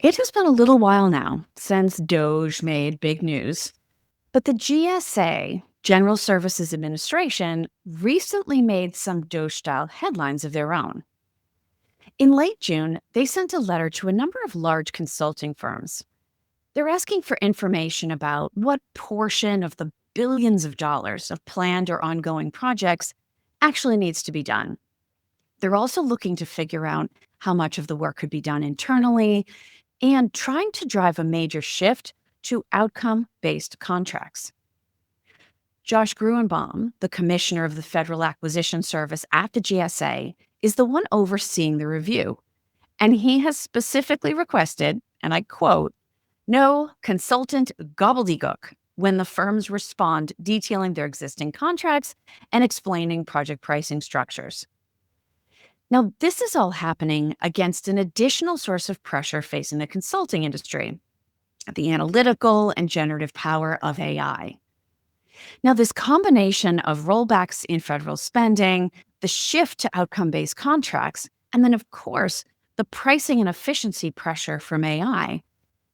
It has been a little while now since DOGE made big news, but the GSA, General Services Administration, recently made some DOGE-style headlines of their own. In late June, they sent a letter to a number of large consulting firms. They're asking for information about what portion of the billions of dollars of planned or ongoing projects actually needs to be done. They're also looking to figure out how much of the work could be done internally and trying to drive a major shift to outcome based contracts. Josh Gruenbaum, the commissioner of the Federal Acquisition Service at the GSA, is the one overseeing the review. And he has specifically requested, and I quote, no consultant gobbledygook when the firms respond detailing their existing contracts and explaining project pricing structures. Now, this is all happening against an additional source of pressure facing the consulting industry, the analytical and generative power of AI. Now, this combination of rollbacks in federal spending, the shift to outcome-based contracts, and then, of course, the pricing and efficiency pressure from AI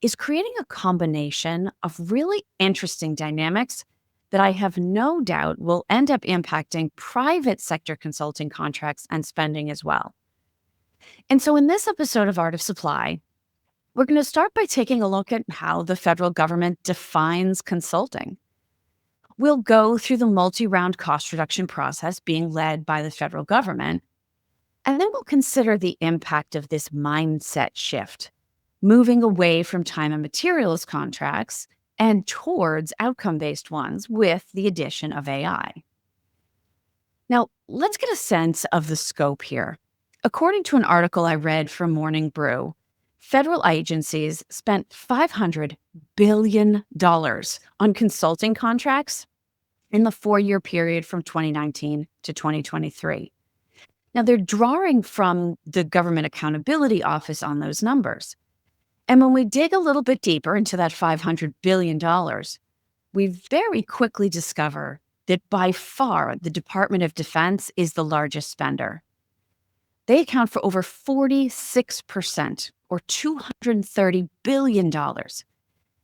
is creating a combination of really interesting dynamics that I have no doubt will end up impacting private sector consulting contracts and spending as well. And so in this episode of Art of Supply, we're going to start by taking a look at how the federal government defines consulting. We'll go through the multi-round cost reduction process being led by the federal government, and then we'll consider the impact of this mindset shift, moving away from time and materials contracts and towards outcome-based ones with the addition of AI. Now, let's get a sense of the scope here. According to an article I read from Morning Brew, federal agencies spent $500 billion on consulting contracts in the 4-year period from 2019 to 2023. Now, they're drawing from the Government Accountability Office on those numbers. And when we dig a little bit deeper into that $500 billion, we very quickly discover that by far the Department of Defense is the largest spender. They account for over 46%, or $230 billion.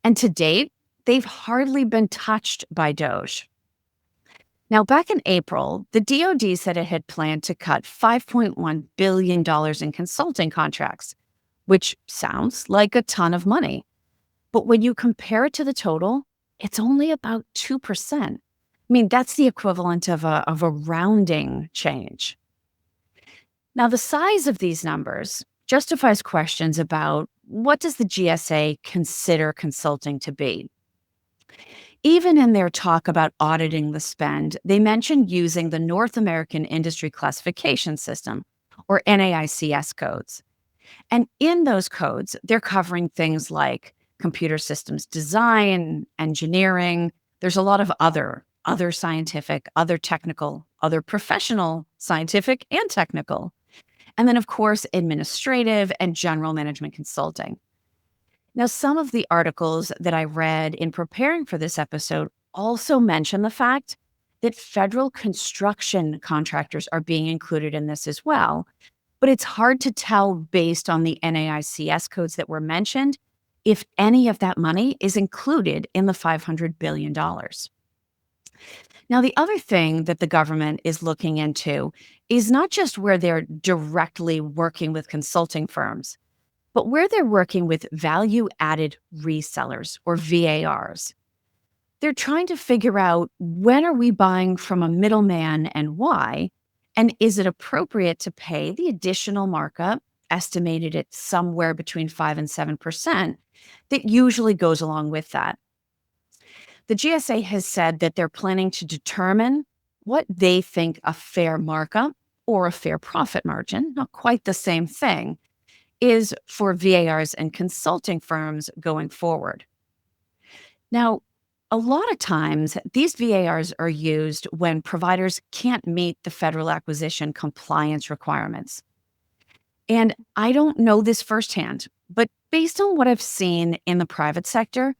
And to date, they've hardly been touched by DOGE. Now, back in April, the DoD said it had planned to cut $5.1 billion in consulting contracts, which sounds like a ton of money. But when you compare it to the total, it's only about 2%. I mean, that's the equivalent of a rounding change. Now, the size of these numbers justifies questions about what does the GSA consider consulting to be? Even in their talk about auditing the spend, they mentioned using the North American Industry Classification System, or NAICS codes. And in those codes, they're covering things like computer systems design, engineering. There's a lot of other scientific, other technical, other professional, scientific and technical. And then, of course, administrative and general management consulting. Now, some of the articles that I read in preparing for this episode also mention the fact that federal construction contractors are being included in this as well. But it's hard to tell based on the NAICS codes that were mentioned if any of that money is included in the $500 billion. Now, the other thing that the government is looking into is not just where they're directly working with consulting firms, but where they're working with value-added resellers, or VARs. They're trying to figure out, when are we buying from a middleman and why? And is it appropriate to pay the additional markup, estimated at somewhere between 5 and 7%, that usually goes along with that? The GSA has said that they're planning to determine what they think a fair markup or a fair profit margin, not quite the same thing, is for VARs and consulting firms going forward. Now, a lot of times, these VARs are used when providers can't meet the federal acquisition compliance requirements. And I don't know this firsthand, but based on what I've seen in the private sector,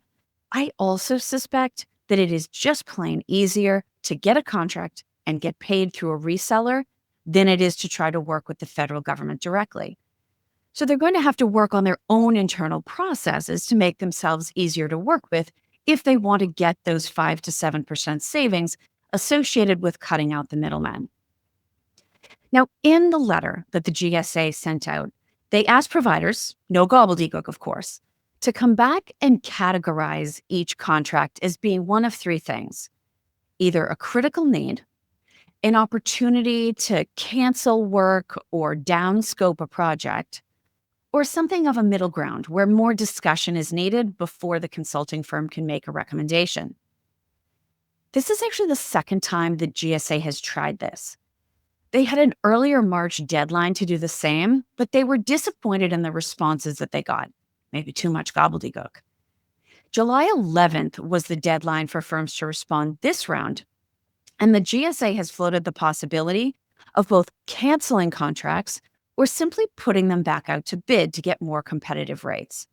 I also suspect that it is just plain easier to get a contract and get paid through a reseller than it is to try to work with the federal government directly. So they're going to have to work on their own internal processes to make themselves easier to work with if they want to get those 5 to 7% savings associated with cutting out the middlemen. Now, in the letter that the GSA sent out, they asked providers, no gobbledygook, of course, to come back and categorize each contract as being one of three things: either a critical need, an opportunity to cancel work or downscope a project, or something of a middle ground where more discussion is needed before the consulting firm can make a recommendation. This is actually the second time that GSA has tried this. They had an earlier March deadline to do the same, but they were disappointed in the responses that they got. Maybe too much gobbledygook. July 11th was the deadline for firms to respond this round, and the GSA has floated the possibility of both canceling contracts or simply putting them back out to bid to get more competitive rates.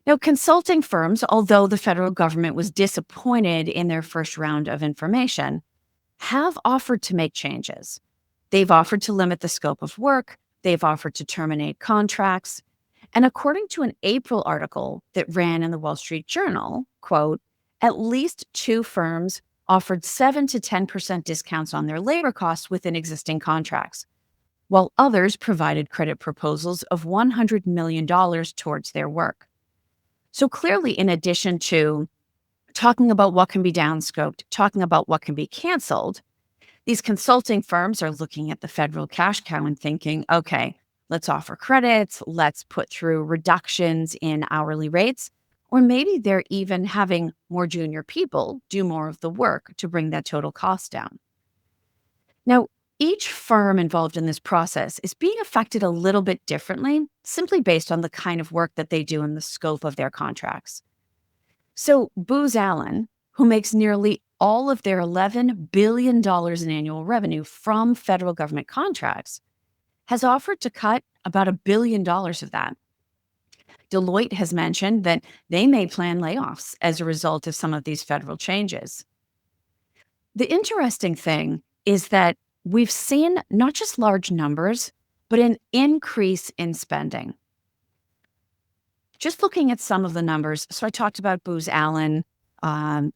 Now, consulting firms, although the federal government was disappointed in their first round of information, have offered to make changes. They've offered to limit the scope of work, they've offered to terminate contracts, and according to an April article that ran in the Wall Street Journal, quote, at least two firms offered 7 to 10% discounts on their labor costs within existing contracts, while others provided credit proposals of $100 million towards their work. So clearly, in addition to talking about what can be downscoped, talking about what can be canceled, these consulting firms are looking at the federal cash cow and thinking, okay, let's offer credits, let's put through reductions in hourly rates, or maybe they're even having more junior people do more of the work to bring that total cost down. Now, each firm involved in this process is being affected a little bit differently, simply based on the kind of work that they do and the scope of their contracts. So, Booz Allen, who makes nearly all of their $11 billion in annual revenue from federal government contracts, has offered to cut about $1 billion of that. Deloitte has mentioned that they may plan layoffs as a result of some of these federal changes. The interesting thing is that we've seen not just large numbers, but an increase in spending. Just looking at some of the numbers, so I talked about Booz Allen.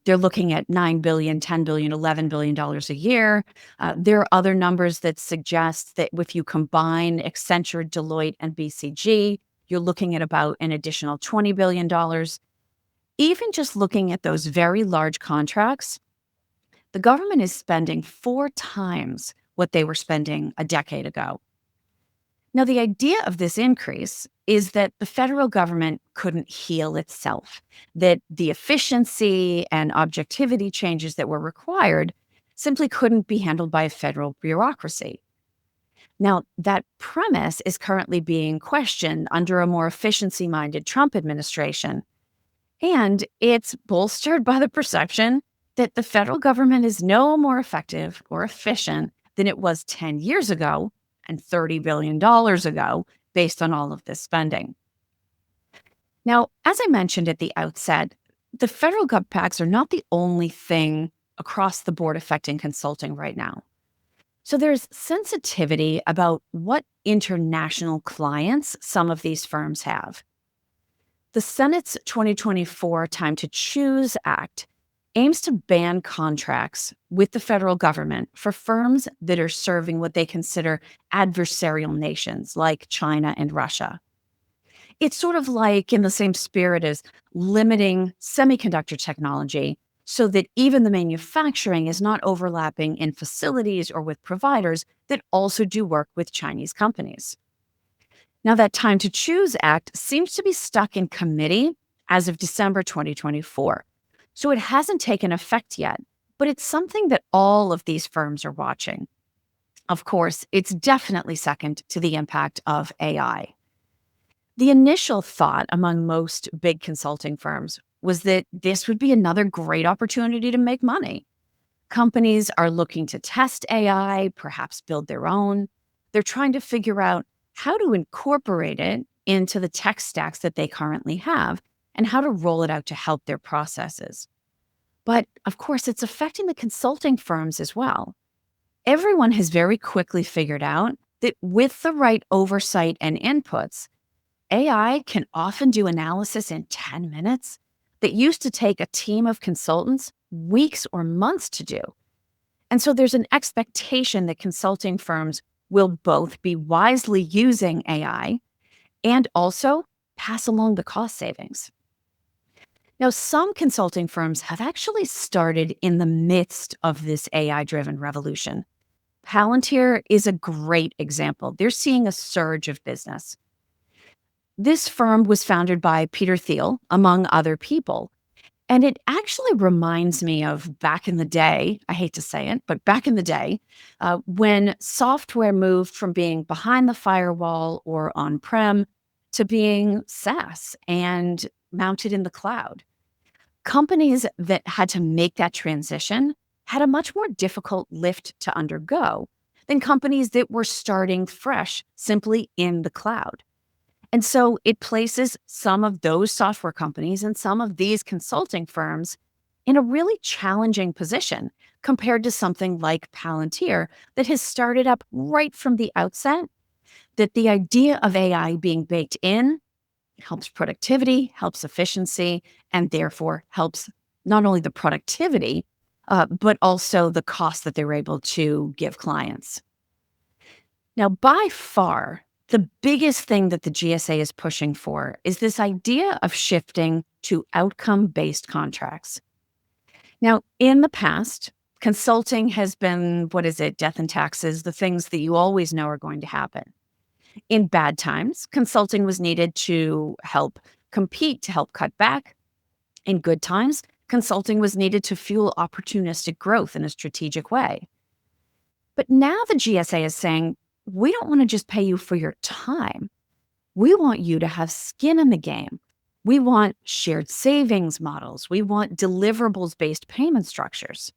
They're looking at $9 billion, $10 billion, $11 billion a year. There are other numbers that suggest that if you combine Accenture, Deloitte, and BCG, you're looking at about an additional $20 billion. Even just looking at those very large contracts, the government is spending 4 times what they were spending a decade ago. Now, the idea of this increase is that the federal government couldn't heal itself, that the efficiency and objectivity changes that were required simply couldn't be handled by a federal bureaucracy. Now, that premise is currently being questioned under a more efficiency-minded Trump administration, and it's bolstered by the perception that the federal government is no more effective or efficient than it was 10 years ago and $30 billion ago, based on all of this spending. Now, as I mentioned at the outset, the federal cutbacks are not the only thing across the board affecting consulting right now. So there's sensitivity about what international clients some of these firms have. The Senate's 2024 Time to Choose Act aims to ban contracts with the federal government for firms that are serving what they consider adversarial nations like China and Russia. It's sort of like in the same spirit as limiting semiconductor technology so that even the manufacturing is not overlapping in facilities or with providers that also do work with Chinese companies. Now, that Time to Choose Act seems to be stuck in committee as of December 2024. So it hasn't taken effect yet, but it's something that all of these firms are watching. Of course, it's definitely second to the impact of AI. The initial thought among most big consulting firms was that this would be another great opportunity to make money. Companies are looking to test AI, perhaps build their own. They're trying to figure out how to incorporate it into the tech stacks that they currently have and how to roll it out to help their processes. But of course, it's affecting the consulting firms as well. Everyone has very quickly figured out that with the right oversight and inputs, AI can often do analysis in 10 minutes that used to take a team of consultants weeks or months to do. And so there's an expectation that consulting firms will both be wisely using AI and also pass along the cost savings. Now, some consulting firms have actually started in the midst of this AI driven revolution. Palantir is a great example. They're seeing a surge of business. This firm was founded by Peter Thiel, among other people. And it actually reminds me of back in the day, I hate to say it, but back in the day, when software moved from being behind the firewall or on prem to being SaaS and mounted in the cloud. Companies that had to make that transition had a much more difficult lift to undergo than companies that were starting fresh simply in the cloud. And so it places some of those software companies and some of these consulting firms in a really challenging position compared to something like Palantir that has started up right from the outset, that the idea of AI being baked in helps productivity, helps efficiency, and therefore helps not only the productivity, but also the cost that they're able to give clients. Now, by far, the biggest thing that the GSA is pushing for is this idea of shifting to outcome-based contracts. Now, in the past, consulting has been, death and taxes, the things that you always know are going to happen. In bad times, consulting was needed to help compete, to help cut back. In good times, consulting was needed to fuel opportunistic growth in a strategic way. But now the GSA is saying, we don't want to just pay you for your time. We want you to have skin in the game. We want shared savings models. We want deliverables-based payment structures.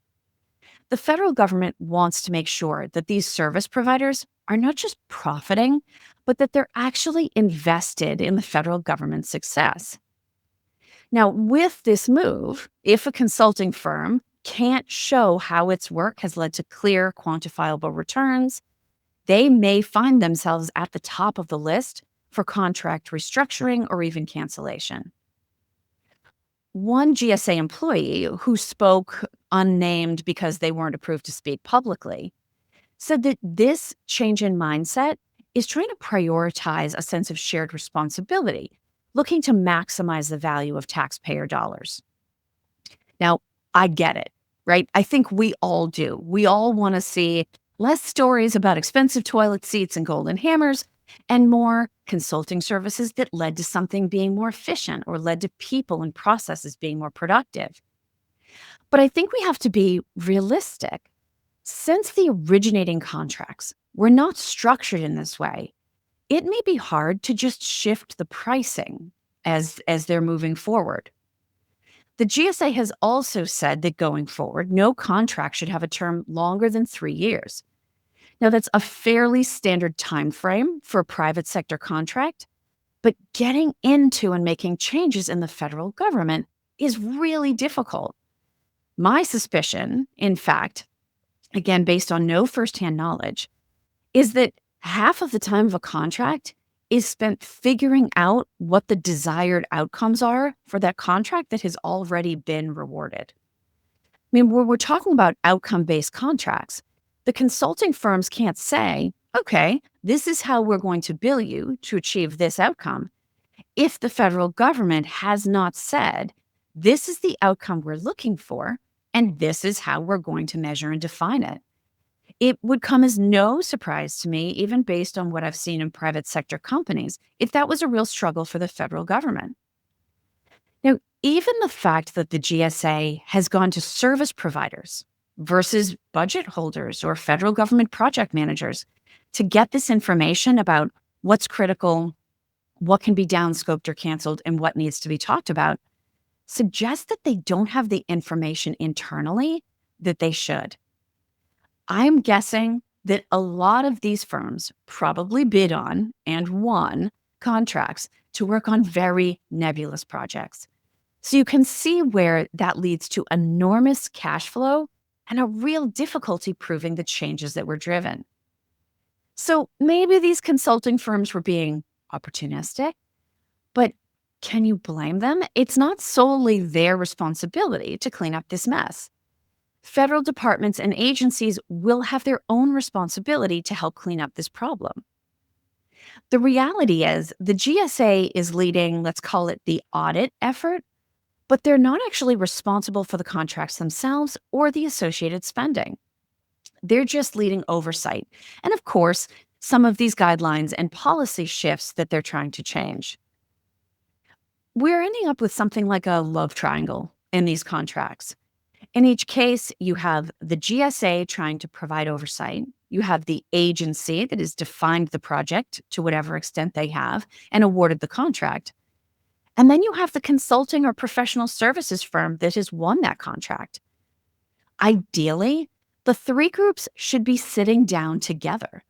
The federal government wants to make sure that these service providers are not just profiting, but that they're actually invested in the federal government's success. Now, with this move, if a consulting firm can't show how its work has led to clear, quantifiable returns, they may find themselves at the top of the list for contract restructuring or even cancellation. One GSA employee who spoke unnamed because they weren't approved to speak publicly said that this change in mindset is trying to prioritize a sense of shared responsibility, looking to maximize the value of taxpayer dollars. Now, I get it, right? I think we all do. We all want to see less stories about expensive toilet seats and golden hammers and more consulting services that led to something being more efficient or led to people and processes being more productive. But I think we have to be realistic. Since the originating contracts were not structured in this way, it may be hard to just shift the pricing as they're moving forward. The GSA has also said that going forward, no contract should have a term longer than 3 years. Now, that's a fairly standard time frame for a private sector contract, but getting into and making changes in the federal government is really difficult. My suspicion, in fact, again, based on no firsthand knowledge, is that half of the time of a contract is spent figuring out what the desired outcomes are for that contract that has already been rewarded. I mean, when we're talking about outcome-based contracts, the consulting firms can't say, okay, this is how we're going to bill you to achieve this outcome, if the federal government has not said, this is the outcome we're looking for, and this is how we're going to measure and define it. It would come as no surprise to me, even based on what I've seen in private sector companies, if that was a real struggle for the federal government. Now, even the fact that the GSA has gone to service providers versus budget holders or federal government project managers to get this information about what's critical, what can be downscoped or canceled, and what needs to be talked about, suggests that they don't have the information internally that they should. I'm guessing that a lot of these firms probably bid on and won contracts to work on very nebulous projects. So you can see where that leads to enormous cash flow and a real difficulty proving the changes that were driven. So maybe these consulting firms were being opportunistic, but can you blame them? It's not solely their responsibility to clean up this mess. Federal departments and agencies will have their own responsibility to help clean up this problem. The reality is the GSA is leading, let's call it the audit effort, but they're not actually responsible for the contracts themselves or the associated spending. They're just leading oversight. And of course, some of these guidelines and policy shifts that they're trying to change. We're ending up with something like a love triangle in these contracts. In each case, you have the GSA trying to provide oversight. You have the agency that has defined the project to whatever extent they have and awarded the contract. And then you have the consulting or professional services firm that has won that contract. Ideally, the three groups should be sitting down together,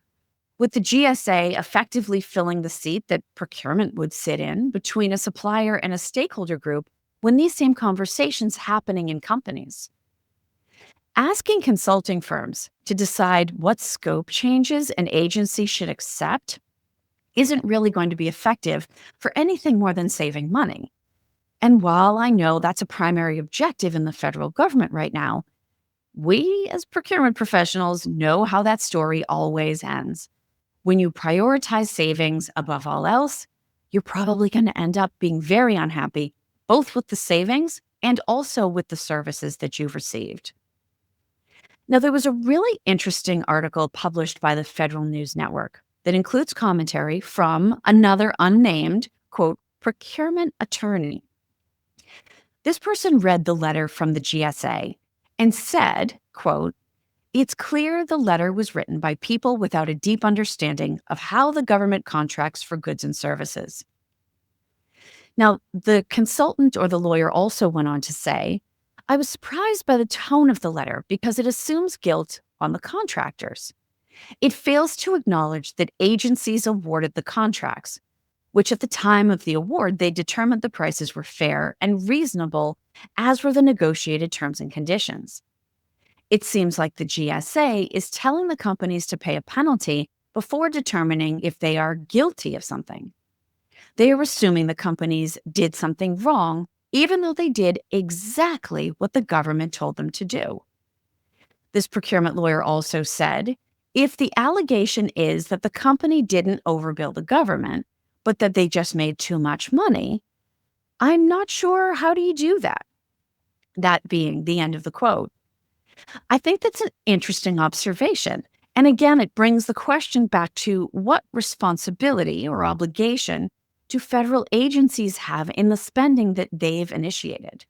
with the GSA effectively filling the seat that procurement would sit in between a supplier and a stakeholder group when these same conversations happening in companies. Asking consulting firms to decide what scope changes an agency should accept isn't really going to be effective for anything more than saving money. And while I know that's a primary objective in the federal government right now, we as procurement professionals know how that story always ends. When you prioritize savings above all else, you're probably going to end up being very unhappy, both with the savings and also with the services that you've received. Now, there was a really interesting article published by the Federal News Network that includes commentary from another unnamed, quote, procurement attorney. This person read the letter from the GSA and said, quote, "It's clear the letter was written by people without a deep understanding of how the government contracts for goods and services." Now, the consultant or the lawyer also went on to say, "I was surprised by the tone of the letter because it assumes guilt on the contractors. It fails to acknowledge that agencies awarded the contracts, which at the time of the award, they determined the prices were fair and reasonable, as were the negotiated terms and conditions. It seems like the GSA is telling the companies to pay a penalty before determining if they are guilty of something. They are assuming the companies did something wrong, even though they did exactly what the government told them to do." This procurement lawyer also said, "If the allegation is that the company didn't overbill the government, but that they just made too much money, I'm not sure how do you do that?" That being the end of the quote. I think that's an interesting observation. And again, it brings the question back to what responsibility or obligation do federal agencies have in the spending that they've initiated?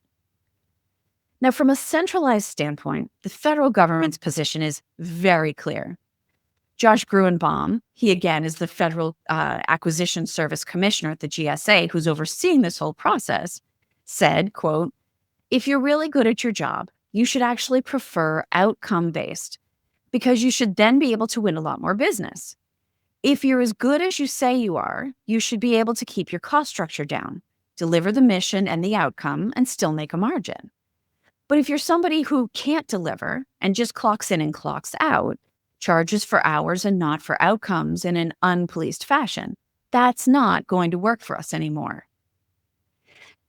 Now, from a centralized standpoint, the federal government's position is very clear. Josh Gruenbaum, he again is the Federal Acquisition Service Commissioner at the GSA who's overseeing this whole process, said, quote, "If you're really good at your job, you should actually prefer outcome-based because you should then be able to win a lot more business. If you're as good as you say you are, you should be able to keep your cost structure down, deliver the mission and the outcome, and still make a margin. But if you're somebody who can't deliver and just clocks in and clocks out, charges for hours and not for outcomes in an unpoliced fashion, that's not going to work for us anymore."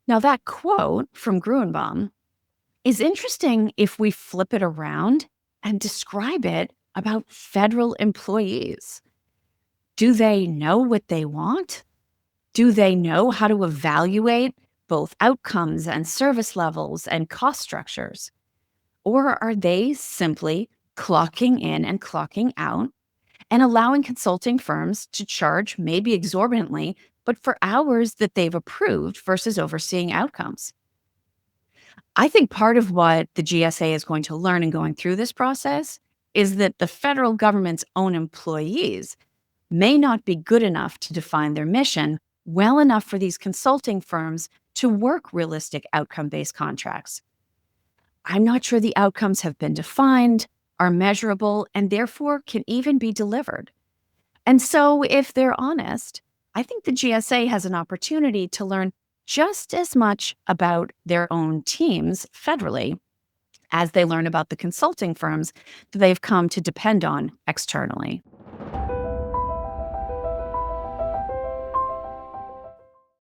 Now, that quote from Gruenbaum is interesting if we flip it around and describe it about federal employees. Do they know what they want? Do they know how to evaluate both outcomes and service levels and cost structures? Or are they simply clocking in and clocking out and allowing consulting firms to charge maybe exorbitantly, but for hours that they've approved versus overseeing outcomes? I think part of what the GSA is going to learn in going through this process is that the federal government's own employees may not be good enough to define their mission well enough for these consulting firms to work realistic outcome-based contracts. I'm not sure the outcomes have been defined, are measurable, and therefore can even be delivered. And so, if they're honest, I think the GSA has an opportunity to learn just as much about their own teams federally as they learn about the consulting firms that they've come to depend on externally.